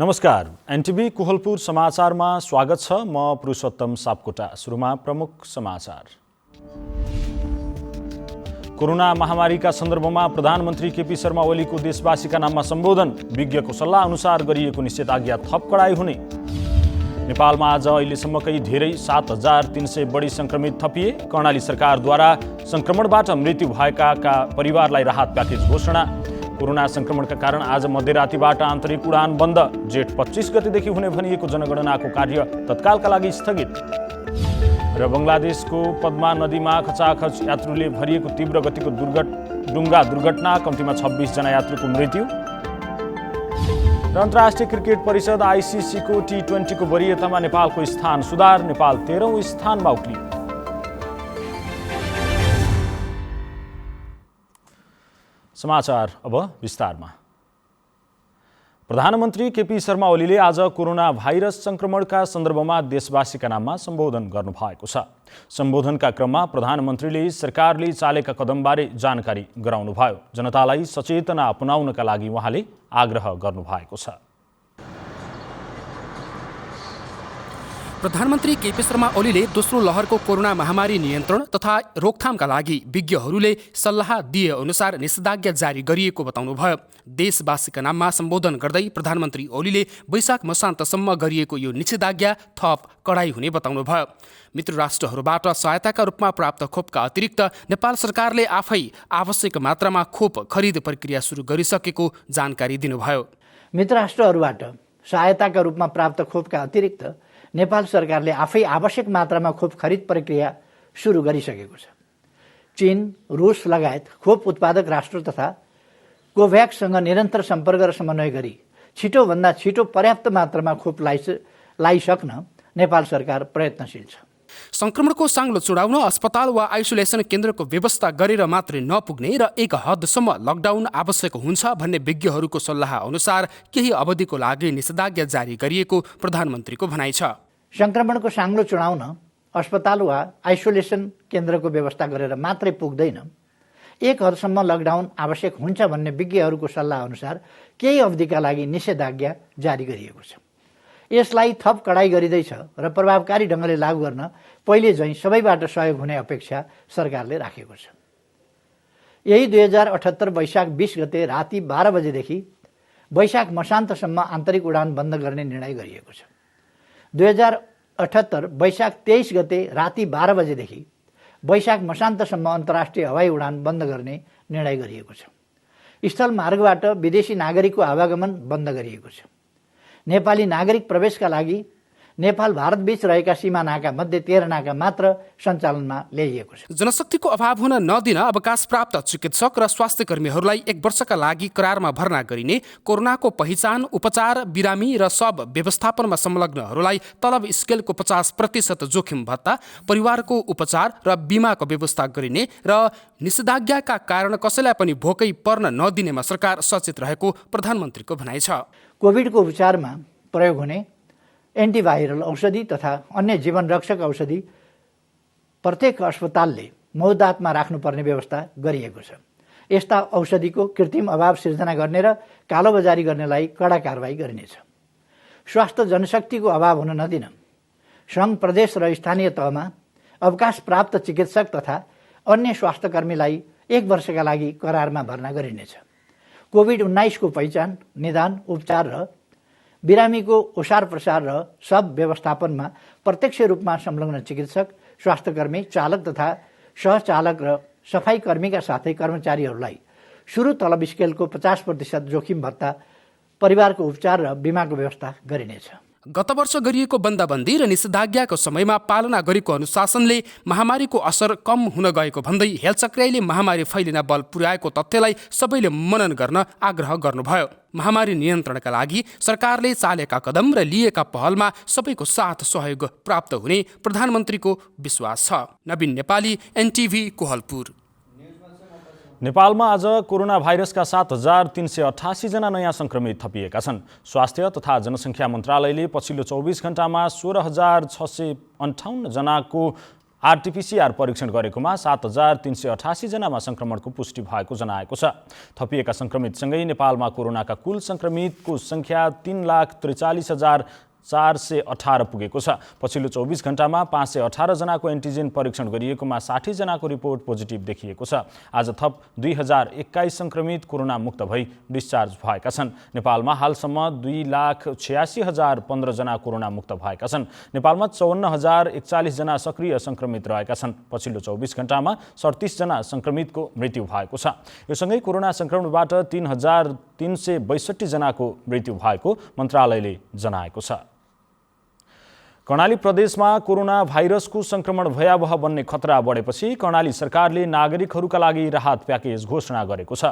नमस्कार, एनटिभी कोहलपुर समाचारमा स्वागत छ। म पुरुषोत्तम सापकोटा। सुरुमा प्रमुख समाचार। कोरोना महामारीका सन्दर्भमा प्रधानमन्त्री केपी शर्मा ओलीको देशवासीका नाममा सम्बोधन। विज्ञको सल्लाह अनुसार गरिएको निषेधाज्ञा थप कडाई हुने। नेपालमा आज अहिलेसम्मकै धेरै 7,300 बढी संक्रमित थपिए। कर्णाली सरकारद्वारा संक्रमणबाट मृत्यु भएकाका परिवारलाई राहत प्याकेज घोषणा। कोरोना संक्रमणका कारण आज मध्यरातिबाट आन्तरिक उडान बन्द। जेठ 25 गतेदेखि हुने भनिएको जनगणनाको कार्य तत्कालका लागि स्थगित। र बङ्गलादेशको पद्मा नदीमा खचाखच यात्रुले भरिएको तीव्र गतिको डुङ्गा दुर्घटना, कम्तीमा 26 जना यात्रुको मृत्यु। र अन्तर्राष्ट्रिय क्रिकेट परिषद आइसिसीको T20को वरियतामा नेपालको स्थान सुधार। नेपाल 13औं स्थानमा उक्लियो। समाचार अब विस्तारमा। प्रधानमन्त्री केपी शर्मा ओलीले आज कोरोना भाइरस संक्रमणका सन्दर्भमा देशवासीका नाममा सम्बोधन गर्नुभएको छ। सम्बोधनका क्रममा प्रधानमन्त्रीले सरकारले चालेका कदमबारे जानकारी गराउनुभयो। जनतालाई सचेतना अपनाउनका लागि उहाँले आग्रह गर्नुभएको छ। प्रधानमन्त्री केपी शर्मा ओलीले दोस्रो लहरको कोरोना महामारी नियन्त्रण तथा रोकथामका लागि विज्ञहरूले सल्लाह दिए अनुसार निषेधाज्ञा जारी गरिएको बताउनुभयो। देशवासीका नाममा सम्बोधन गर्दै प्रधानमन्त्री ओलीले वैशाख मसान्तसम्म गरिएको यो निषेधाज्ञा थप कडाई हुने बताउनुभयो। मित्र राष्ट्रहरूबाट सहायताका रूपमा प्राप्त खोपका अतिरिक्त नेपाल सरकारले आफै आवश्यक मात्रामा खोप खरिद प्रक्रिया सुरु गरिसकेको जानकारी दिनुभयो। मित्र राष्ट्रहरूबाट सहायताका रूपमा प्राप्त खोपका अतिरिक्त नेपाल सरकारले आफै आवश्यक मात्रामा खोप खरिद प्रक्रिया सुरु गरिसकेको छ। चीन, रुस लगायत खोप उत्पादक राष्ट्र तथा कोभ्याक्ससँग निरन्तर सम्पर्क र समन्वय गरी छिटोभन्दा छिटो पर्याप्त मात्रामा खोप लगाइसक्न नेपाल सरकार प्रयत्नशील छ। संक्रमणको साङ्लो चुडाउन अस्पताल वा आइसोलेसन केन्द्रको व्यवस्था गरेर मात्रै नपुग्ने र एक हदसम्म लकडाउन आवश्यक हुन्छ भन्ने विज्ञहरूको सल्लाह अनुसार केही अवधिको लागि निषेधाज्ञा जारी गरिएको प्रधानमन्त्रीको भनाइ छ। संक्रमणको साङ्लो चुडाउन अस्पताल वा आइसोलेसन केन्द्रको व्यवस्था गरेर मात्रै पुग्दैन, एक हदसम्म लकडाउन आवश्यक हुन्छ भन्ने विज्ञहरूको सल्लाह अनुसार केही अवधिका लागि निषेधाज्ञा जारी गरिएको छ। यसलाई थप कडाई गरिँदैछ र प्रभावकारी ढङ्गले लागू गर्न पहिले झैँ सबैबाट सहयोग हुने अपेक्षा सरकारले राखेको छ। यही 2078 वैशाख 20 गते राति 12 बजेदेखि वैशाख मसान्तसम्म आन्तरिक उडान बन्द गर्ने निर्णय गरिएको छ। 2078 वैशाख 23 गते राति 12 बजेदेखि वैशाख मसान्तसम्म अन्तर्राष्ट्रिय हवाई उडान बन्द गर्ने निर्णय गरिएको छ। स्थल मार्गबाट विदेशी नागरिकको आवागमन बन्द गरिएको छ। नेपाली नागरिक प्रवेशका लागि नेपाल भारत बीच रहेका सीमा नाका मध्ये 13 नाका मात्र सञ्चालनमा ल्याइएको छ। जनशक्तिको अभाव हुन नदिन अवकाश प्राप्त चिकित्सक र स्वास्थ्य कर्मीहरूलाई 1 वर्षका लागि करारमा भर्ना गरिने, कोरोनाको पहिचान, उपचार, बिरामी र सब व्यवस्थापनमा संलग्नहरूलाई तलब स्केलको 50% जोखिम भत्ता, परिवारको उपचार र बिमाको व्यवस्था गरिने र निषेधाज्ञाका कारण कसैलाई पनि भोकै पर्न नदिनेमा सरकार सचेत रहेको प्रधानमन्त्रीको भनाइ छ। कोभिडको उपचारमा प्रयोग हुने एन्टिभाइरल औषधि तथा अन्य जीवनरक्षक औषधि प्रत्येक अस्पतालले मौतातमा राख्नुपर्ने व्यवस्था गरिएको छ। यस्ता औषधिको कृत्रिम अभाव सिर्जना गर्ने र कालोबजारी गर्नेलाई कडा कारबाही गरिनेछ। स्वास्थ्य जनशक्तिको अभाव हुन नदिन सङ्घ, प्रदेश र स्थानीय तहमा अवकाश प्राप्त चिकित्सक तथा अन्य स्वास्थ्यकर्मीलाई 1 वर्षका लागि करारमा भर्ना गरिनेछ। कोभिड-19 को पहिचान, निदान, उपचार र बिरामीको ओसार प्रसार र सब व्यवस्थापनमा प्रत्यक्ष रूपमा संलग्न चिकित्सक, स्वास्थ्यकर्मी, चालक तथा सहचालक र सफाई कर्मीका साथै कर्मचारीहरूलाई सुरु तलब स्केलको 50% जोखिम भत्ता, परिवारको उपचार र बिमाको व्यवस्था गरिनेछ। गत वर्ष गरिएको बन्दाबन्दी र निषेधाज्ञाको समयमा पालना गरेको अनुशासनले महामारीको असर कम हुन गएको भन्दै हेलचक्र्याईले महामारी फैलिन बल पुर्याएको तथ्यलाई सबैले मनन गर्न आग्रह गर्नुभयो। महामारी नियन्त्रणका लागि सरकारले चालेका कदम र लिएका पहलमा सबैको साथ सहयोग प्राप्त हुने प्रधानमन्त्रीको विश्वास छ। नवीन नेपाली, एनटिभी कोहलपुर। नेपालमा आज कोरोना भाइरसका 7,388 जना नयाँ संक्रमित थपिएका छन्। स्वास्थ्य तथा जनसङ्ख्या मन्त्रालयले पछिल्लो 24 घण्टामा 16,658 जनाको आरटीपीसीआर परीक्षण गरेकोमा 7,388 जनामा संक्रमणको पुष्टि भएको जनाएको छ। थपिएका संक्रमितसँगै नेपालमा कोरोनाका कुल संक्रमितको संख्या 3,43,418 पुगेको छ। पछिल्लो 24 घण्टामा 518 जनाको एन्टिजेन परीक्षण गरिएकोमा 60 जनाको रिपोर्ट पोजिटिभ देखिएको छ। आज थप 2021 संक्रमित कोरोना मुक्त भई डिस्चार्ज भएका छन्। नेपालमा हालसम्म 2,86,015 जना कोरोना मुक्त भएका छन्। नेपालमा 54,041 जना सक्रिय संक्रमित रहेका छन्। पछिल्लो 24 घण्टामा 37 जना संक्रमितको मृत्यु भएको छ। यो सँगै कोरोना संक्रमणबाट 3,362 जनाको मृत्यु भएको मन्त्रालयले जनाएको छ। कर्णाली प्रदेशमा कोरोना भाइरसको संक्रमण भयावह बन्ने खतरा बढेपछि कर्णाली सरकारले नागरिकहरूका लागि राहत प्याकेज घोषणा गरेको छ।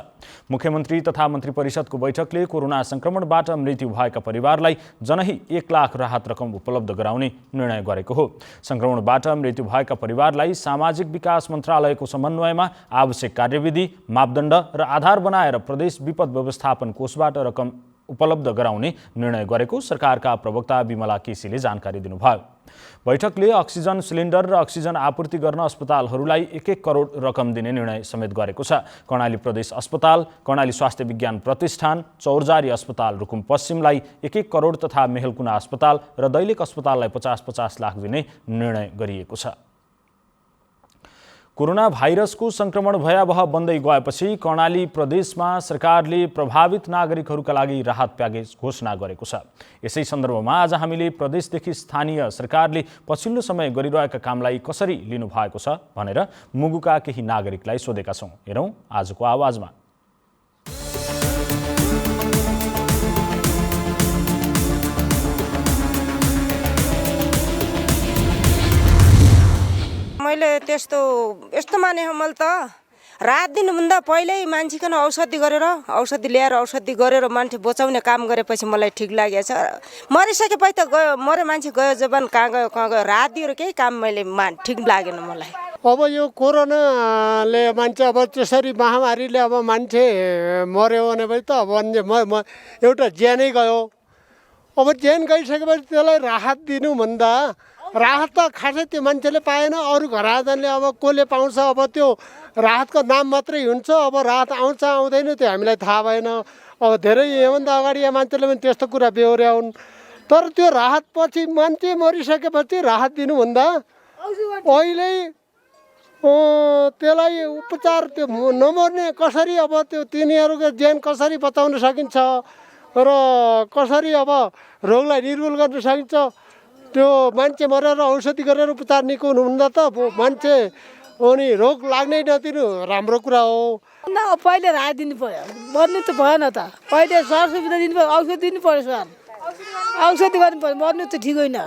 मुख्यमन्त्री तथा मन्त्री परिषदको बैठकले कोरोना संक्रमणबाट मृत्यु भएका परिवारलाई जनही 1 लाख राहत रकम उपलब्ध गराउने निर्णय गरेको हो। संक्रमणबाट मृत्यु भएका परिवारलाई सामाजिक विकास मन्त्रालयको समन्वयमा आवश्यक कार्यविधि, मापदण्ड र आधार बनाएर प्रदेश विपद व्यवस्थापन कोषबाट रकम उपलब्ध गराउने निर्णय गरेको सरकारका प्रवक्ता विमला केसीले जानकारी दिनुभयो। बैठकले अक्सिजन सिलिन्डर र अक्सिजन आपूर्ति गर्न अस्पतालहरूलाई 1-1 करोड रकम दिने निर्णय समेत गरेको छ। कर्णाली प्रदेश अस्पताल, कर्णाली स्वास्थ्य विज्ञान प्रतिष्ठान, चौरजारी अस्पताल रुकुम पश्चिमलाई 1-1 करोड तथा मेहलकुना अस्पताल र दैलेख अस्पताललाई 50-50 लाख दिने निर्णय गरिएको छ। कोरोना भाइरसको संक्रमण भयावह बन्दै गएपछि कर्णाली प्रदेशमा सरकारले प्रभावित नागरिकहरूका लागि राहत प्याकेज घोषणा गरेको छ। यसै सन्दर्भमा आज हामीले प्रदेशदेखि स्थानीय सरकारले पछिल्लो समय गरिरहेका कामलाई कसरी लिनुभएको छ भनेर मुगुका केही नागरिकलाई सोधेका छौँ। हेरौँ आजको आवाजमा। मैले यस्तो माने मैले त रात दिनुभन्दा पहिल्यै मान्छेकन औषधि ल्याएर औषधि गरेर मान्छे बचाउने काम गरेपछि मलाई ठिक लागेको छ। मरिसकेपछि त गयो, मरे मान्छे गयो जबान कहाँ गयो रात दिएर केही काम मैले ठिक लागेन मलाई। अब यो कोरोनाले मान्छे अब त्यसरी महामारीले अब मान्छे मर्यो भनेपछि त अब एउटा ज्यानै गयो। अब ज्यान गइसकेपछि त्यसलाई राहत दिनुभन्दा राहत त खासै त्यो मान्छेले पाएन, अरू घरआजनले अब कसले पाउँछ। अब त्यो राहतको नाम मात्रै हुन्छ, अब राहत आउँछ आउँदैन त्यो हामीलाई थाहा भएन। अब धेरै योभन्दा अगाडि मान्छेले पनि त्यस्तो कुरा बेहोर्या हुन्। तर त्यो राहत पछि मान्छे मरिसकेपछि राहत दिनुभन्दा अहिले त्यसलाई उपचार त्यो नमर्ने कसरी अब त्यो तिनीहरूको ज्यान कसरी बचाउन सकिन्छ र कसरी अब रोगलाई निर्मूल गर्न सकिन्छ, त्यो मान्छे मरेर औषधि गरेर उपचार निको हुनुभन्दा त मान्छे अनि रोग लाग्नै नदिनु राम्रो कुरा हो। पहिले राहत दिनु पर्यो, मर्नु त भएन त। पहिले सरसुविधा दिनु पर्यो, औषधि दिनु पर्यो। सर औषधि गर्नु पर्यो, मर्नु त ठिक होइन।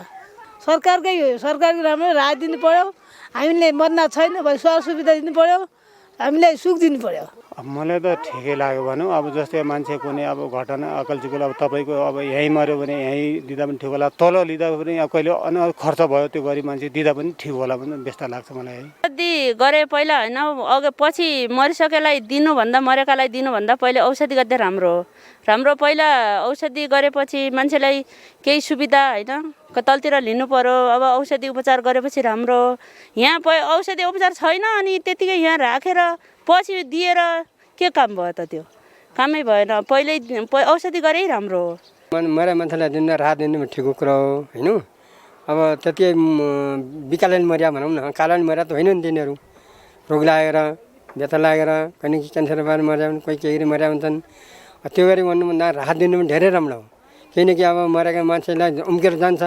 सरकारकै राम्रो राहत दिनु पर्यो। हामीले मर्ना छैन भने सरसुविधा दिनु पर्यो, हामीलाई सुख दिनु पर्यो। मलाई त ठिकै लाग्यो भनौँ। अब जस्तै मान्छे कुनै अब घटना अकलचुकल अब तपाईँको अब यहीँ मऱ्यो भने यहीँ दिँदा पनि ठिक होला, तल लिँदा पनि अब कहिले खर्च भयो त्यो गरिब मान्छे दिँदा पनि ठिक होला भने व्यस्त लाग्छ मलाई। औषधि गरे पहिला होइन, पछि मरिसकेलाई दिनुभन्दा मरेकालाई दिनुभन्दा पहिले औषधि गर्दा राम्रो पहिला औषधि गरेपछि मान्छेलाई केही सुविधा होइन तलतिर लिनु पर्यो। अब औषधि उपचार गरेपछि राम्रो। यहाँ औषधि उपचार छैन अनि त्यतिकै यहाँ राखेर पछि दिएर के काम भयो त? त्यो कामै भएन। पहिल्यै औषधि गरे राम्रो हो। मरे मान्छेलाई दिनु राहत दिनु ठिकको कुरा हो होइन। अब त्यति बिकालैन मर्या भनौँ न, कालान मर्या त होइन नि। तिनीहरू रोग लागेर बेथा लागेर कहिले क्यान्सर भएर मर्या भने कोही केही मर्या हुन्छन्। त्यो गरी भन्नुभन्दा राहत दिनु पनि धेरै राम्रो हो। किनकि अब मरेका मान्छेलाई उम्केर जान्छ।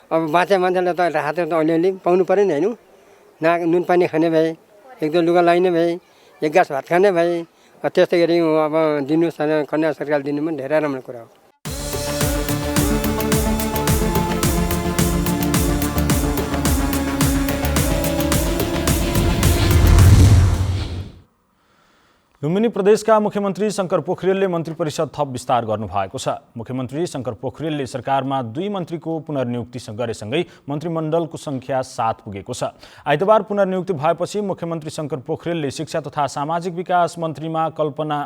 अब बाँचे मान्छेलाई त राहत त अलिअलि पाउनु पऱ्यो नि होइन। नुन पानी खाने भए, एक दुई लुगा लगाइने भए, एक गाँस भात खाने भए, त्यस्तै गरी अब दिनु कन्या सरकार दिनु पनि धेरै राम्रो कुरा हो। लुम्बिनी प्रदेशका मुख्यमन्त्री शङ्कर पोखरेलले मन्त्री परिषद थप विस्तार गर्नुभएको छ। मुख्यमन्त्री शङ्कर पोखरेलले सरकारमा 2 मन्त्रीको पुनर्नियुक्ति गरेसँगै मन्त्रीमण्डलको संख्या 7 पुगेको छ। आइतबार पुनर्नियुक्ति भएपछि मुख्यमन्त्री शङ्कर पोखरेलले शिक्षा तथा सामाजिक विकास मन्त्रीमा कल्पना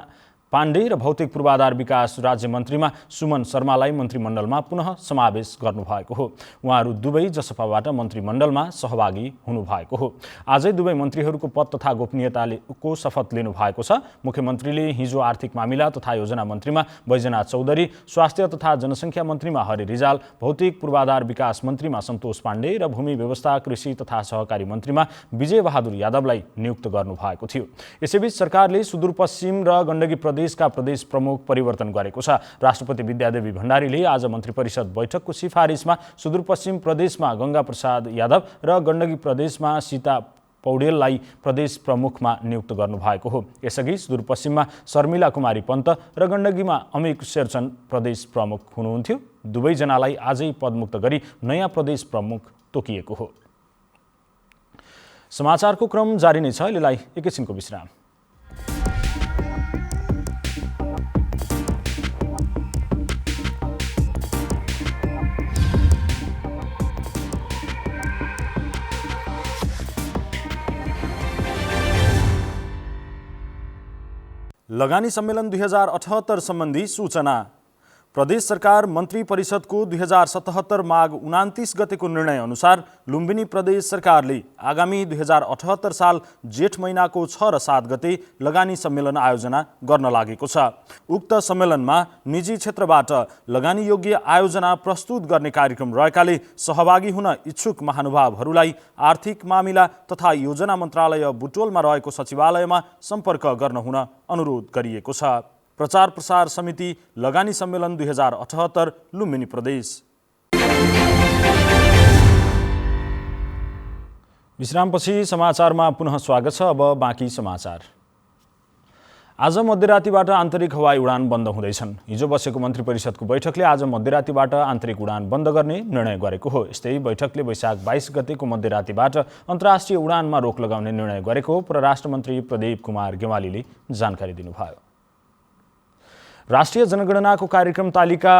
पाण्डे र भौतिक पूर्वाधार विकास राज्य मन्त्रीमा सुमन शर्मालाई मन्त्रीमण्डलमा पुनः समावेश गर्नुभएको हो। उहाँहरू दुवै जसपाबाट मन्त्रीमण्डलमा सहभागी हुनुभएको हो। आजै दुवै मन्त्रीहरूको पद तथा गोपनीयताको शपथ लिनुभएको छ। मुख्यमन्त्रीले हिजो आर्थिक मामिला तथा योजना मन्त्रीमा बैजनाथ चौधरी, स्वास्थ्य तथा जनसङ्ख्या मन्त्रीमा हरि रिजाल, भौतिक पूर्वाधार विकास मन्त्रीमा सन्तोष पाण्डे र भूमि व्यवस्था, कृषि तथा सहकारी मन्त्रीमा विजय बहादुर यादवलाई नियुक्त गर्नुभएको थियो। यसैबीच सरकारले सुदूरपश्चिम र गण्डकी प्रदेशका प्रदेश प्रमुख परिवर्तन गरेको छ। राष्ट्रपति विद्यादेवी भण्डारीले आज मन्त्री परिषद बैठकको सिफारिसमा सुदूरपश्चिम प्रदेशमा गंगा प्रसाद यादव र गण्डकी प्रदेशमा सीता पौडेललाई प्रदेश प्रमुखमा नियुक्त गर्नुभएको हो। यसअघि सुदूरपश्चिममा शर्मिला कुमारी पन्त र गण्डकीमा अमिक शेरचन प्रदेश प्रमुख हुनुहुन्थ्यो। दुवैजनालाई आजै पदमुक्त गरी नयाँ प्रदेश प्रमुख तोकिएको हो। समाचारको क्रम जारी नै छ। अहिलेलाई एकैछिनको विश्राम। लगानी सम्मेलन 2078 सम्बन्धी सूचना। प्रदेश सरकार मन्त्री परिषदको 2077 माघ 29 गतेको निर्णय अनुसार लुम्बिनी प्रदेश सरकारले आगामी 2078 साल जेठ महिनाको 6 र 7 गते लगानी सम्मेलन आयोजना गर्न लागेको छ। उक्त सम्मेलनमा निजी क्षेत्रबाट लगानी योग्य आयोजना प्रस्तुत गर्ने कार्यक्रम रहेकाले सहभागी हुन इच्छुक महानुभावहरूलाई आर्थिक मामिला तथा योजना मन्त्रालय बुटोलमा रहेको सचिवालयमा सम्पर्क गर्न हुन अनुरोध गरिएको छ। प्रचार प्रसार समिति लगानी सम्मेलन 2078 लुम्बिनी प्रदेश। विश्रामपछि समाचारमा पुनः स्वागत छ। अब बाँकी समाचार। आज मध्यरातीबाट आन्तरिक हवाई उडान बन्द हुँदैछन्। हिजो बसेको मन्त्री परिषदको बैठकले आज मध्यरातीबाट आन्तरिक उडान बन्द गर्ने निर्णय गरेको हो। यस्तै बैठकले वैशाख 22 गतेको मध्यरातीबाट अन्तर्राष्ट्रिय उडानमा रोक लगाउने निर्णय गरेको परराष्ट्र मन्त्री प्रदीप कुमार गेवालीले जानकारी दिनुभयो। राष्ट्रिय जनगणनाको कार्यक्रम तालिका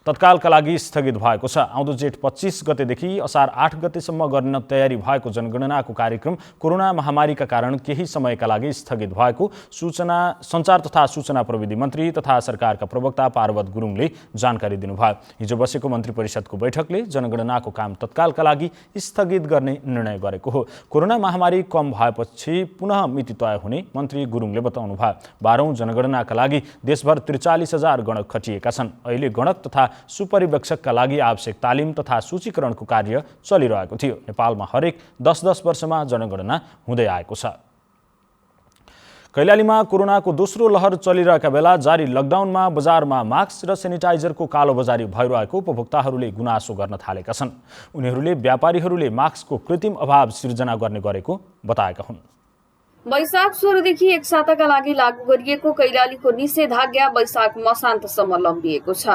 तत्कालका लागि स्थगित भएको छ। आउँदो जेठ 25 गतेदेखि असार 8 गतेसम्म गर्न तयारी भएको जनगणनाको कार्यक्रम कोरोना महामारीका कारण केही समयका लागि स्थगित भएको सञ्चार तथा सूचना प्रविधि मन्त्री तथा सरकारका प्रवक्ता पार्वत गुरुङले जानकारी दिनुभयो। हिजो बसेको मन्त्री परिषदको बैठकले जनगणनाको काम तत्कालका लागि स्थगित गर्ने निर्णय गरेको हो। कोरोना महामारी कम भएपछि पुनः मिति तय हुने मन्त्री गुरुङले बताउनुभयो। 12औं जनगणनाका लागि देशभर 43,000 गणक खटिएका छन्। अहिले गणक तथा सुपरिवेक्षकका लागि आवश्यक तालिम तथा सूचीकरणको कार्य चलिरहेको थियो। नेपालमा हरेक 10-10 वर्षमा जनगणना हुँदै आएको छ। कैलालीमा कोरोनाको दोस्रो लहर चलिरहेका बेला जारी लकडाउनमा बजारमा मास्क र सेनिटाइजरको कालोबजारी भइरहेको उपभोक्ताहरूले गुनासो गर्न थालेका छन्। उनीहरूले व्यापारीहरूले मास्कको कृत्रिम अभाव सिर्जना गर्ने गरेको बताएका हुन्। वैशाख 16 देखि एक साताका लागि लागू गरिएको कैलालीको निषेधाज्ञा वैशाख मसान्तसम्म लम्बिएको छ।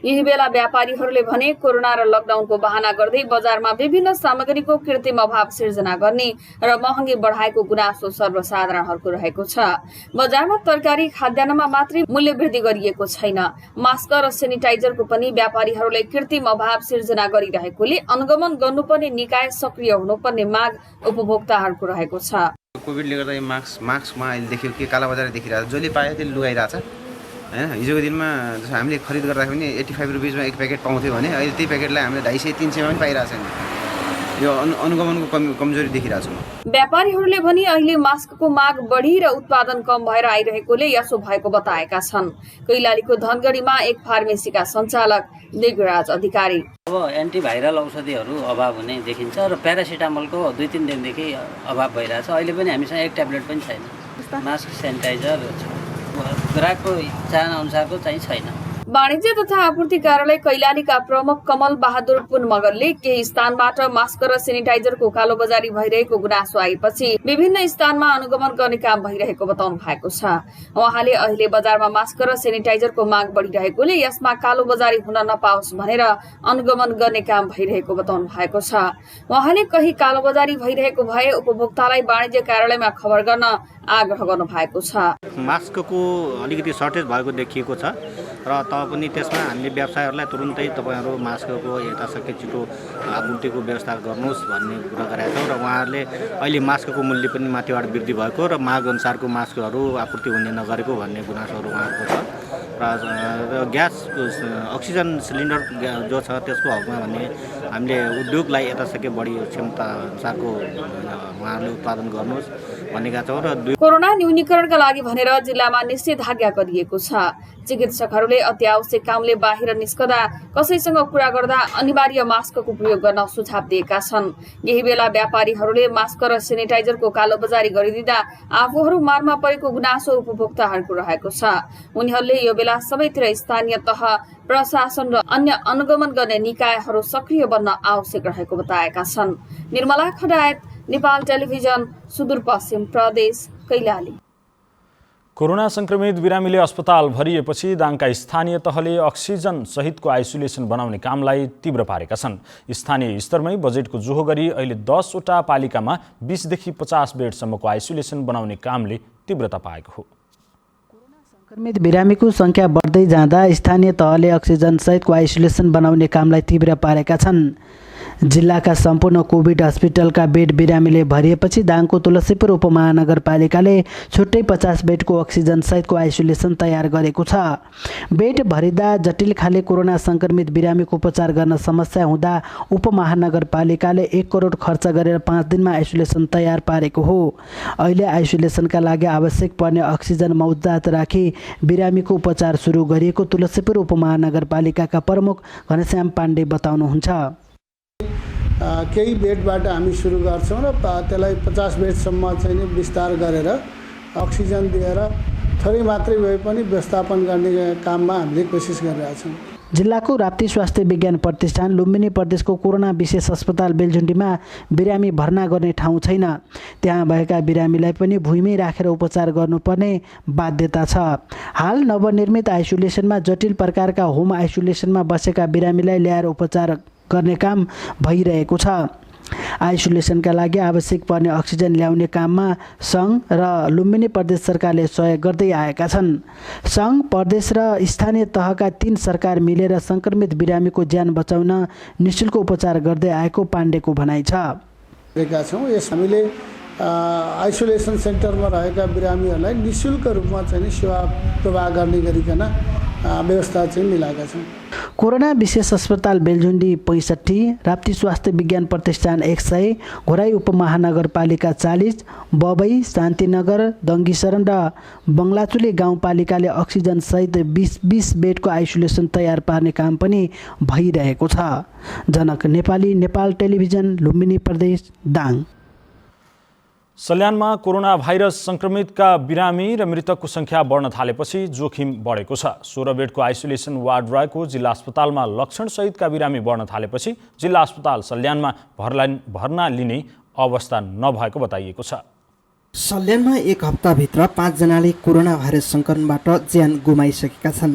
यही बेला व्यापारीहरूले भने कोरोना र लकडाउनको बहाना गर्दै बजारमा विभिन्न सामग्रीको कृत्रिम अभाव सिर्जना गर्ने र महँगी बढाएको गुनासो सर्वसाधारणहरूको रहेको छ। बजारमा तरकारी खाद्यान्नमा मात्रै मूल्य वृद्धि गरिएको छैन। मास्क र सेनिटाइजरको पनि व्यापारीहरूले कृत्रिम अभाव सिर्जना गरिरहेकोले अनुगमन गर्नुपर्ने निकाय सक्रिय हुनुपर्ने माग उपभोक्ताहरूको रहेको छ। कोभिडले गर्दा यो मास्कमा अहिले देखियो के कालाबजारी देखिरहेको छ। जसले पायो त्यसले लुगाइरहेछ हैन। हिजोको दिनमा जस्तो हामीले खरिद गर्दाखेरि पनि 85 रुपैयाँमा एक प्याकेट पाउँथ्यो भने अहिले त्यही प्याकेटलाई हामीले 250-300 मा पनि पाइरहेछ नि। यो अनुगमनको कमजोरी देखिरहेको छु। व्यापारीहरूले भने अहिले मास्कको माग बढी र उत्पादन कम भएर आइरहेकोले यसो भएको बताएका छन्। कैलालीको धनगढीमा एक फार्मेसीका सञ्चालक देवराज अधिकारी अब एन्टिभाइरल औषधिहरू अभाव हुने देखिन्छ र प्यारासिटामलको 2-3 दिनदेखि अभाव भइरहेछ। अहिले पनि हामीसँग एक ट्याब्लेट पनि छैन। मास्क सेनिटाइजर ग्राहकको चाहना अनुसारको चाहिँ छैन। वाणिज्य तथा आपूर्ति कार्यालय कैलालीका प्रमुख कमल बहादुर पुनमगरले केही स्थानबाट मास्क र सेनिटाइजरको कालोबजारी भइरहेको गुनासो आएपछि विभिन्न स्थानमा अनुगमन गर्ने काम भइरहेको बताउनु भएको छ। उहाँले अहिले बजारमा मास्क र सेनिटाइजरको माग बढिरहेकोले यसमा कालोबजारी हुन नपाओस् भनेर अनुगमन गर्ने काम भइरहेको बताउनु भएको छ। उहाँले कही कालोबजारी भइरहेको भए उपभोक्तालाई वाणिज्य कार्यालयमा खबर गर्न आग्रह गर्नु भएको छ। मास्कको अलिकति सर्टेज भएको देखिएको छ। र तब पनि त्यसमा हामीले व्यवसायहरूलाई तुरुन्तै तपाईँहरू मास्कको यथाशक्ति छिटो आपूर्तिको व्यवस्था गर्नुहोस् भन्ने कुरा गरेका छौँ र उहाँहरूले अहिले मास्कको मूल्य पनि माथिबाट वृद्धि भएको र माग अनुसारको मास्कहरू आपूर्ति हुने नगरेको भन्ने गुनासोहरू उहाँहरूको छ र ग्यास अक्सिजन सिलिन्डर जो छ त्यसको हकमा भने हामीले उद्योगलाई यथाशक्ति बढी क्षमता अनुसारको उहाँहरूले उत्पादन गर्नुहोस् भनेका छौँ र कोरोना न्यूनीकरणका लागि भनेर जिल्लामा निषेधाज्ञा गरिएको छ। चिकित्सकहरूले अत्यावश्यक कामले बाहिर निस्कदा कसैसँग कुरा गर्दा अनिवार्य मास्कको प्रयोग गर्न सुझाव दिएका छन्। यही बेला व्यापारीहरूले मास्क र सेनिटाइजरको कालोबजारी गरिदिँदा आफूहरू मारमा परेको गुनासो उपभोक्ताहरूको रहेको छ। उनीहरूले यो बेला सबैतिर स्थानीय तह प्रशासन र अन्य अनुगमन गर्ने निकायहरू सक्रिय बन्न आवश्यक रहेको बताएका छन्। निर्मला खडायत, नेपाल टेलिभिजन, सुदूरपश्चिम प्रदेश, कैलाली। कोरोना संक्रमित बिरामीले अस्पताल भरिएपछि दाङका स्थानीय तहले अक्सिजन सहितको आइसोलेसन बनाउने कामलाई तीव्र पारेका छन्। स्थानीय स्तरमै बजेटको जोहो गरी अहिले 10 वटा पालिकामा 20 देखि 50 बेडसम्मको आइसोलेसन बनाउने कामले तीव्रता पाएको हो। संक्रमित बिरामीको संख्या बढ्दै जाँदा स्थानीय तहले अक्सिजन सहितको आइसोलेसन बनाउने कामलाई तीव्र पारेका छन्। जिल्लाका सम्पूर्ण कोभिड अस्पतालका बेड बिरामीले भरिएपछि दाङको तुलसीपुर उपमहानगरपालिकाले छुट्टै 50 बेडको अक्सिजन सहितको आइसोलेसन तयार गरेको छ। बेड भरिँदा जटिल खाले कोरोना संक्रमित बिरामीको उपचार गर्न समस्या हुँदा उपमहानगरपालिकाले 1 करोड खर्च गरेर 5 दिनमा आइसोलेसन तयार पारेको हो। अहिले आइसोलेसनका लागि आवश्यक पर्ने अक्सिजन मौजदात राखी बिरामीको उपचार सुरु गरिएको तुलसीपुर उपमहानगरपालिकाका प्रमुख घनश्याम पाण्डे बताउनुहुन्छ। केही बेडबाट हामी सुरु गर्छौँ र त्यसलाई 50 बेडसम्म चाहिँ नि विस्तार गरेर अक्सिजन दिएर थोरै मात्रै भए पनि व्यवस्थापन गर्ने काममा हामीले कोसिस गरिरहेछौँ। जिल्लाको राप्ती स्वास्थ्य विज्ञान प्रतिष्ठान लुम्बिनी प्रदेशको कोरोना विशेष अस्पताल बेलझुन्डीमा बिरामी भर्ना गर्ने ठाउँ छैन। त्यहाँ भएका बिरामीलाई पनि भुइँमै राखेर उपचार गर्नुपर्ने बाध्यता छ। हाल नवनिर्मित आइसोलेसनमा जटिल प्रकारका होम आइसोलेसनमा बसेका बिरामीलाई ल्याएर उपचार गर्ने काम भइरहेको छ। आइसोलेसनका लागि आवश्यक पर्ने अक्सिजन ल्याउने काममा सङ्घ र लुम्बिनी प्रदेश सरकारले सहयोग गर्दै आएका छन्। सङ्घ, प्रदेश र स्थानीय तहका 3 सरकार मिलेर संक्रमित बिरामीको ज्यान बचाउन निःशुल्क उपचार गर्दै आएको पाण्डेको भनाइ छ। हामीले आइसोलेसन सेन्टरमा रहेका बिरामीहरूलाई निःशुल्क रूपमा चाहिँ सेवा प्रवाह गर्ने गरिकन व्यवस्था चाहिँ मिलाएका छौँ। कोरोना विशेष अस्पताल बेलझुन्डी 65, राप्ती स्वास्थ्य विज्ञान प्रतिष्ठान 100, घोराई उपमहानगरपालिका 40, बबई, शान्तिनगर, दङ्गीशरण र बङ्गलाचुली गाउँपालिकाले अक्सिजन सहित 20 बेडको आइसोलेसन तयार पार्ने काम पनि भइरहेको छ। जनक नेपाली, नेपाल टेलिभिजन, लुम्बिनी प्रदेश, दाङ। सल्यानमा कोरोना भाइरस संक्रमितका बिरामी र मृतकको संख्या बढ्न थालेपछि जोखिम बढेको छ। 16 बेडको आइसोलेसन वार्ड रहेको जिल्ला अस्पतालमा लक्षणसहितका बिरामी बढ्न थालेपछि जिल्ला अस्पताल सल्यानमा भर्ना लिने अवस्था नभएको बताइएको छ। सल्यानमा 1 हप्ताभित्र 5 जनाले कोरोना भाइरस संक्रमणबाट ज्यान गुमाइसकेका छन्।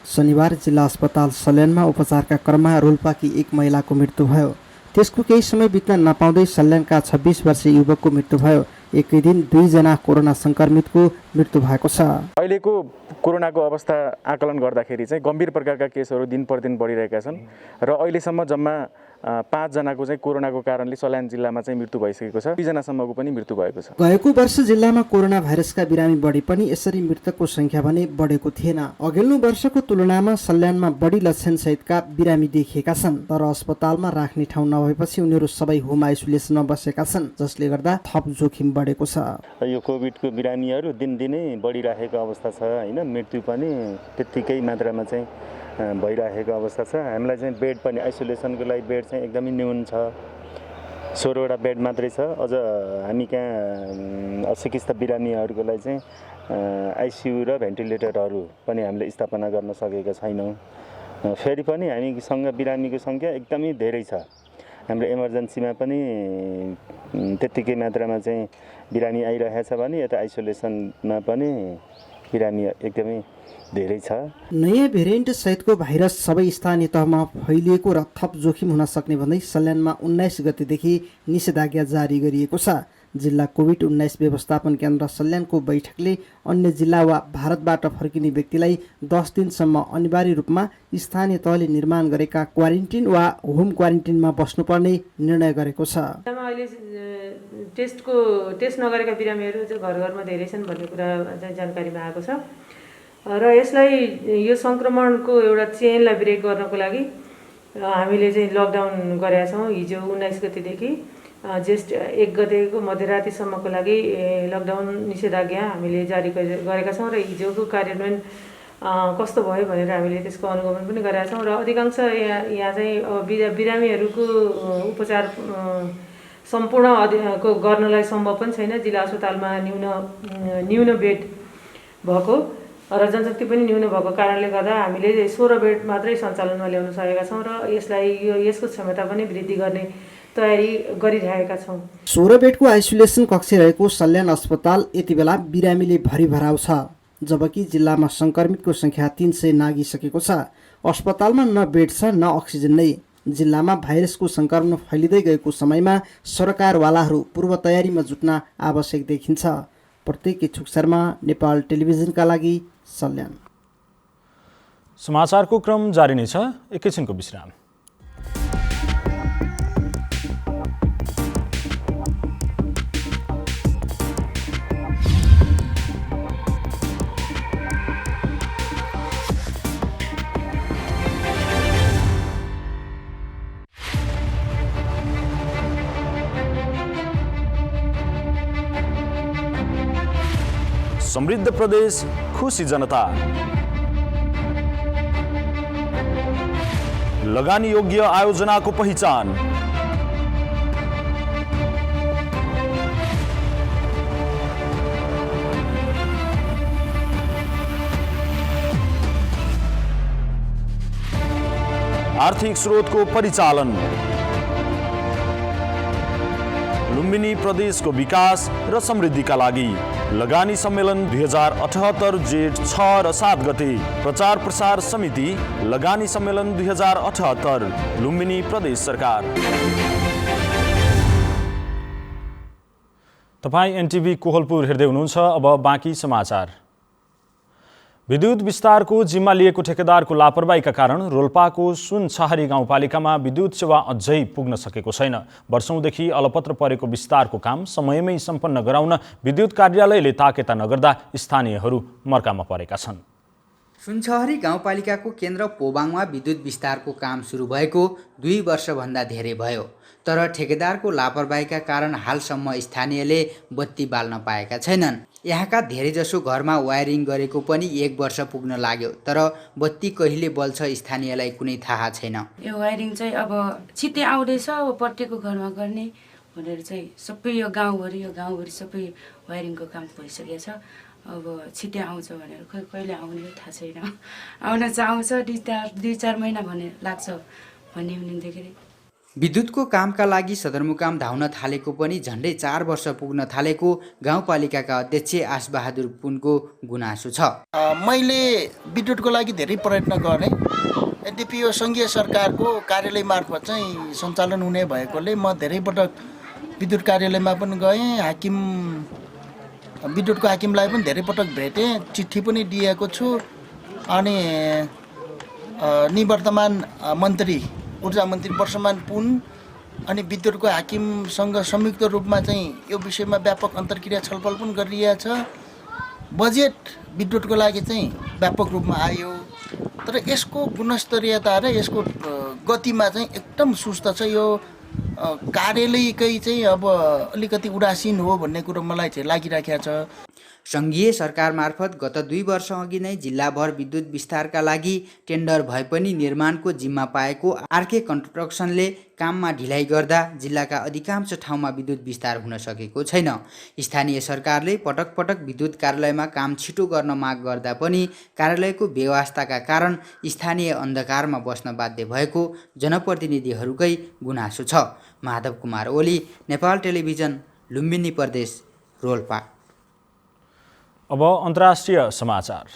शनिबार जिल्ला अस्पताल सल्यानमा उपचारका क्रममा रोल्पाकी 1 महिलाको मृत्यु भयो। त्यसको केही समय बित्न नपाउँदै सल्यानका 26 वर्षीय युवकको मृत्यु भयो। एकै दिन 2 जना कोरोना संक्रमितको मृत्यु भएको छ। अहिलेको कोरोनाको अवस्था आकलन गर्दाखेरि चाहिँ गम्भीर प्रकारका केसहरू दिन प्रतिदिन बढिरहेका छन् र अहिलेसम्म जम्मा 5 जनाको चाहिँ कोरोनाको कारणले सल्यान जिल्लामा चाहिँ मृत्यु भइसकेको छ। 2 जनासम्मको पनि मृत्यु भएको छ। गएको वर्ष जिल्लामा कोरोना भाइरसका बिरामी बढे पनि यसरी मृतकको संख्या भने बढेको थिएन। अघिल्लो वर्षको तुलनामा सल्यानमा बढी लक्षण सहितका बिरामी देखिएका छन्, तर अस्पतालमा राख्ने ठाउँ नभएपछि उनीहरू सबै होम आइसोलेसनमा बसेका छन्, जसले गर्दा थप जोखिम बढेको छ। यो कोभिडको बिरामीहरू दिनदिनै बढिरहेको अवस्था छ हैन, मृत्यु पनि त्यत्तिकै मात्रामा चाहिँ भइरहेको अवस्था छ। हामीलाई चाहिँ बेड पनि आइसोलेसनको लागि बेड चाहिँ एकदमै न्यून छ। 16 वटा बेड मात्रै छ। अझ हामी कहाँ अशिक्षित बिरामीहरूको लागि चाहिँ आइसियु र भेन्टिलेटरहरू पनि हामीले स्थापना गर्न सकेका छैनौँ। फेरि पनि हामीसँग बिरामीको सङ्ख्या एकदमै धेरै छ। हाम्रो इमर्जेन्सीमा पनि त्यत्तिकै मात्रामा चाहिँ बिरामी आइरहेको छ भने यता आइसोलेसनमा पनि बिरामी एकदमै धेरै छ। नयाँ भेरिएन्ट सहितको भाइरस सबै स्थानीय तहमा फैलिएको र थप जोखिम हुन सक्ने भन्दै सल्यानमा 19 गतेदेखि निषेधाज्ञा जारी गरिएको छ। जिल्ला कोभिड-19 व्यवस्थापन केन्द्र सल्यानको बैठकले अन्य जिल्ला वा भारतबाट फर्किने व्यक्तिलाई 10 दिनसम्म अनिवार्य रूपमा स्थानीय तहले निर्माण गरेका क्वारेन्टिन वा होम क्वारेन्टिनमा बस्नुपर्ने निर्णय गरेको छ। अहिले टेस्ट नगरेका बिरामीहरू चाहिँ घर घरमा धेरै छन् भन्ने कुरा चाहिँ जानकारीमा आएको छ र यसलाई यो सङ्क्रमणको एउटा चेनलाई ब्रेक गर्नको लागि हामीले चाहिँ लकडाउन गरेका छौँ। हिजो 19 गतेदेखि जेष्ठ 1 गतेको मध्यरातिसम्मको लागि लकडाउन निषेधाज्ञा हामीले जारी गरेका छौँ र हिजोको कार्यान्वयन कस्तो भयो भनेर हामीले त्यसको अनुगमन पनि गरेका छौँ र अधिकांश यहाँ चाहिँ बिरामीहरूको उपचार सम्पूर्ण को गर्नलाई सम्भव पनि छैन। जिल्ला अस्पतालमा न्यून बेड भएको र जनशक्ति पनि न्यून भएको कारणले गर्दा हामीले 16 बेड मात्रै सञ्चालनमा ल्याउन सकेका छौँ र यसको क्षमता पनि वृद्धि गर्ने तयारी गरिरहेका छौँ। 16 बेडको आइसोलेसन कक्ष रहेको सल्यान अस्पताल यति बेला बिरामीले भरिभराउ छ, जबकि जिल्लामा सङ्क्रमितको सङ्ख्या 300 नागिसकेको छ। अस्पतालमा न बेड छ न अक्सिजन नै। जिल्लामा भाइरसको सङ्क्रमण फैलिँदै गएको समयमा सरकारवालाहरू पूर्व तयारीमा जुट्न आवश्यक देखिन्छ। प्रत्येक इच्छुक शर्मा, नेपाल टेलिभिजनका लागि सल्यान। समाचारको क्रम जारी नै छ, एकैछिनको विश्राम। समृद्ध प्रदेश, खुशी जनता। लगानी योग्य आयोजनाको पहिचान। आर्थिक स्रोतको परिचालन। लुम्बिनी प्रदेशको विकास र समृद्धिका लागि लगानी सम्मेलन 2078 जेठ 6 र 7 गते। प्रचार प्रसार समिति लगानी सम्मेलन 2078 लुम्बिनी प्रदेश सरकार। तपाईं एनटिभी कोहलपुर हेर्दै हुनुहुन्छ। अब बाँकी समाचार। विद्युत विस्तारको जिम्मा लिएको ठेकेदारको लापरवाहीका कारण रोल्पाको सुनछारी गाउँपालिकामा विद्युत सेवा अझै पुग्न सकेको छैन। वर्षौंदेखि अलपत्र परेको विस्तारको काम समयमै सम्पन्न गराउन विद्युत कार्यालयले ताकेता नगर्दा स्थानीयहरू मर्कामा परेका छन्। सुनछहरी गाउँपालिकाको केन्द्र पोबाङमा विद्युत विस्तारको काम सुरु भएको 2 वर्षभन्दा धेरै भयो, तर ठेकेदारको लापरवाहीका कारण हालसम्म स्थानीयले बत्ती बाल्न पाएका छैनन्। यहाँका धेरैजसो घरमा वायरिङ गरेको पनि 1 वर्ष पुग्न लाग्यो, तर बत्ती कहिले बल्छ स्थानीयलाई कुनै थाहा छैन। यो वायरिङ चाहिँ अब छिट्टै आउँदैछ, अब प्रत्येकको घरमा गर्ने भनेर चाहिँ सबै यो गाउँभरि सबै वायरिङको काम भइसकेको छ। अब छिट्टै आउँछ भनेर खोइ कहिले आउने थाहा छैन। आउन चाहिँ आउँछ, 2-4 महिना भने लाग्छ भन्ने हुनुहुन्थ्यो। विद्युतको कामका लागि सदरमुकाम धाउन थालेको पनि झन्डै 4 वर्ष पुग्न थालेको गाउँपालिकाका अध्यक्ष आशबहादुर पुनको गुनासो छ। मैले विद्युतको लागि धेरै प्रयत्न गरेँ, यद्यपि यो सङ्घीय सरकारको कार्यालय मार्फत चाहिँ सञ्चालन हुने भएकोले म धेरै पटक विद्युत कार्यालयमा पनि गएँ, विद्युतको हाकिमलाई पनि धेरै पटक भेटेँ, चिठी पनि दिएको छु। अनि निवर्तमान मन्त्री ऊर्जा मन्त्री वर्षमान पुन अनि विद्युतको हाकिमसँग संयुक्त रूपमा चाहिँ यो विषयमा व्यापक अन्तर्क्रिया छलफल पनि गरिरहेछ। बजेट विद्युतको लागि चाहिँ व्यापक रूपमा आयो, तर यसको गुणस्तरीयता र यसको गतिमा चाहिँ एकदम सुस्त छ। यो कार्यालयकै चाहिँ अब अलिकति उदासीन हो भन्ने कुरो मलाई चाहिँ लागिराखेको छ। सङ्घीय सरकार मार्फत गत 2 वर्ष अघि नै जिल्लाभर विद्युत विस्तारका लागि टेन्डर भए पनि निर्माणको जिम्मा पाएको आरके कन्स्ट्रक्सनले काममा ढिलाइ गर्दा जिल्लाका अधिकांश ठाउँमा विद्युत विस्तार हुन सकेको छैन। स्थानीय सरकारले पटक पटक विद्युत कार्यालयमा काम छिटो गर्न माग गर्दा पनि कार्यालयको व्यवस्थाका कारण स्थानीय अन्धकारमा बस्न बाध्य भएको जनप्रतिनिधिहरूकै गुनासो छ। माधव कुमार ओली, नेपाल टेलिभिजन, लुम्बिनी प्रदेश, रोल्पा। अब अन्तर्राष्ट्रिय समाचार।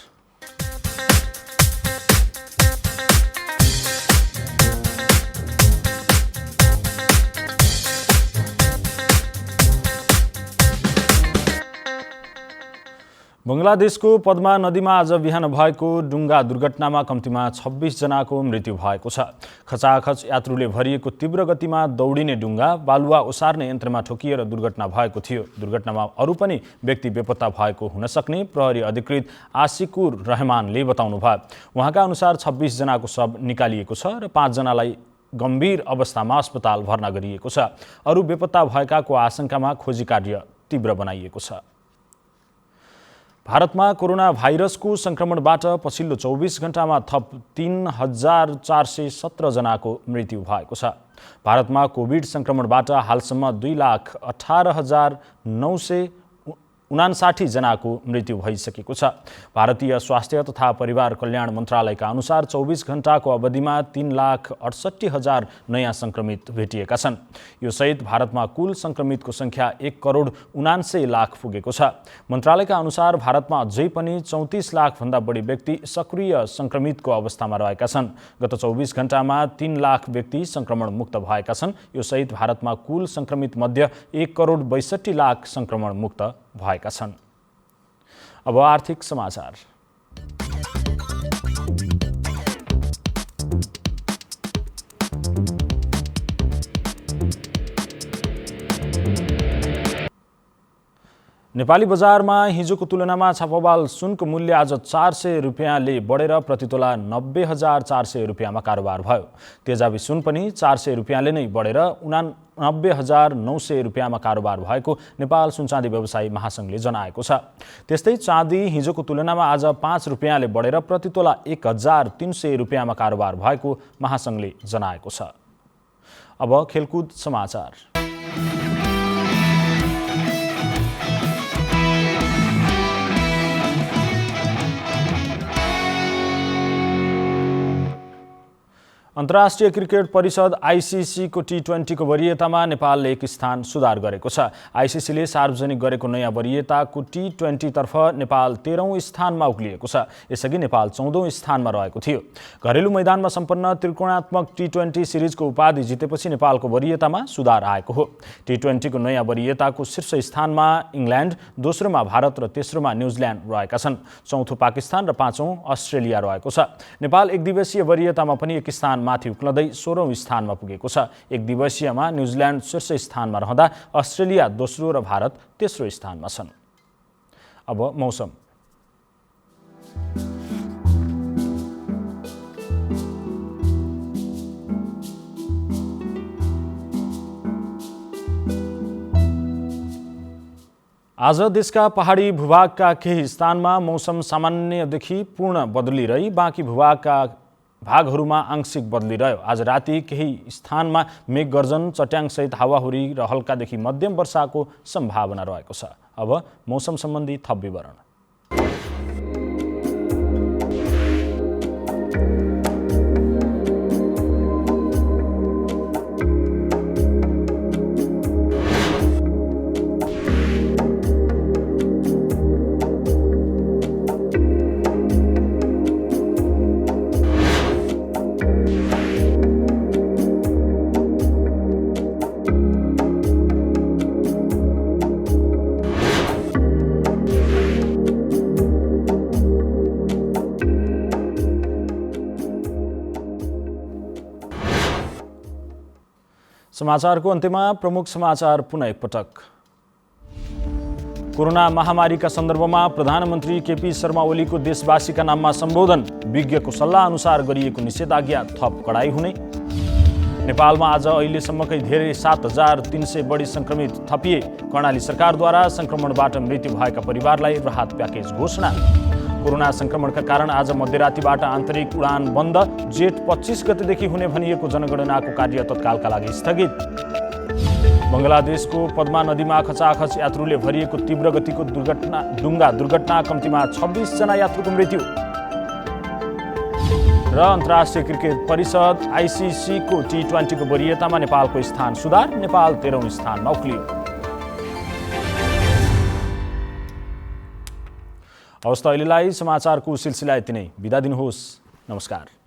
बङ्गलादेशको पद्मा नदीमा आज बिहान भएको डुङ्गा दुर्घटनामा कम्तीमा 26 जनाको मृत्यु भएको छ। खचाखच यात्रुले भरिएको तीव्र गतिमा दौडिने डुङ्गा बालुवा ओसार्ने यन्त्रमा ठोकिएर दुर्घटना भएको थियो। दुर्घटनामा अरू पनि व्यक्ति बेपत्ता भएको हुन सक्ने प्रहरी अधिकृत आशिकुर रहमानले बताउनुभयो। उहाँका अनुसार 26 जनाको शव निकालिएको छ र 5 जनालाई गम्भीर अवस्थामा अस्पताल भर्ना गरिएको छ। अरू बेपत्ता भएकाको आशंकामा खोजी कार्य तीव्र बनाइएको छ। भारतमा कोरोना भाइरसको संक्रमणबाट पछिल्लो 24 घण्टामा थप 3,417 जनाको मृत्यु भएको छ। भारतमा कोभिड संक्रमणबाट हालसम्म 2,18,959 जनाको मृत्यु भइसकेको छ। भारतीय स्वास्थ्य तथा परिवार कल्याण मन्त्रालयका अनुसार 24 घण्टाको अवधिमा 3,68,000 नयाँ संक्रमित भेटिएका छन्। यो सहित भारतमा कुल संक्रमितको संख्या 1,79,00,000 पुगेको छ। मन्त्रालयका अनुसार भारतमा अझै पनि 34 लाख भन्दा बढी व्यक्ति सक्रिय संक्रमितको अवस्थामा रहेका छन्। गत 24 घण्टामा 3 लाख व्यक्ति संक्रमण मुक्त भएका छन्। यो सहित भारतमा कुल संक्रमित मध्ये 1,62,00,000 संक्रमण मुक्त भएका छन्। अब आर्थिक समाचार। नेपाली बजारमा हिजोको तुलनामा छापामाल सुनको मूल्य आज 400 रुपियाँले बढेर प्रतितोला 90,400 रुपियाँमा कारोबार भयो। तेजाबी सुन पनि 400 रुपियाँले नै बढेर 89,900 रुपियाँमा कारोबार भएको नेपाल सुनचाँदी व्यवसायी महासङ्घले जनाएको छ। त्यस्तै चाँदी हिजोको तुलनामा आज 5 रुपियाँले बढेर प्रतितोला 1,300 रुपियाँमा कारोबार भएको महासङ्घले जनाएको छ। अब खेलकुद समाचार। अन्तर्राष्ट्रिय क्रिकेट परिषद ICC को T20 को वरियतामा नेपालले एक स्थान सुधार गरेको छ। ICCले सार्वजनिक गरेको नयाँ वरियताको T20 तर्फ नेपाल 13औं स्थानमा उक्लिएको छ। यसअघि नेपाल 14औं स्थानमा रहेको थियो। घरेलु मैदानमा सम्पन्न त्रिकोणात्मक T20 सिरिजको उपाधि जितेपछि नेपालको वरियतामा सुधार आएको हो। T20 को नयाँ वरियताको शीर्ष स्थानमा इङ्ल्यान्ड, दोस्रोमा भारत र तेस्रोमा न्युजिल्यान्ड रहेका छन्। चौथो पाकिस्तान र पाँचौं अस्ट्रेलिया रहेको छ। नेपाल एक दिवसीय वरियतामा पनि एक स्थान माथि उक्लदै 16औं स्थानमा पुगेको छ। एक दिवसीयमा न्युजिल्यान्ड शीर्ष स्थानमा रहँदा अस्ट्रेलिया दोस्रो र भारत तेस्रो स्थानमा छन्। अब मौसम। आज देशका पहाडी भूभागका केही स्थानमा मौसम सामान्यदेखि पूर्ण बदली रही बाँकी भूभागका भागहरूमा आंशिक बदली रह्यो। आज राति केही स्थानमा मेघगर्जन, चट्याङसहित हावाहुरी र हल्कादेखि मध्यम वर्षाको सम्भावना रहेको छ। अब मौसम सम्बन्धी थप विवरण। समाचारको अन्त्यमा प्रमुख समाचार पुनः एकपटक। कोरोना महामारीका सन्दर्भमा प्रधानमन्त्री केपी शर्मा ओलीको देशवासीका नाममा सम्बोधन, विज्ञको सल्लाह अनुसार गरिएको निषेधाज्ञा थप कडाई हुने। नेपालमा आज अहिलेसम्मकै धेरै 7,300 बढी संक्रमित थपिए। कर्णाली सरकारद्वारा संक्रमणबाट मृत्यु भएका परिवारलाई राहत प्याकेज घोषणा। कोरोना संक्रमणका कारण आज मध्यरातिबाट आन्तरिक उडान बन्द। जेठ 25 गतेदेखि हुने भनिएको जनगणनाको कार्य तत्कालका लागि स्थगित। बङ्गलादेशको पद्मा नदीमा खचाखच यात्रुले भरिएको तीव्र गतिको डुङ्गा दुर्घटना, कम्तीमा 26 जना यात्रुको मृत्यु। र अन्तर्राष्ट्रिय क्रिकेट परिषद ICC को T20 को वरियतामा नेपालको स्थान सुधार, नेपाल 13औं स्थानमा उक्लियो। हवस् त अहिलेलाई समाचारको सिलसिला यति नै। बिदा दिनुहोस्। नमस्कार।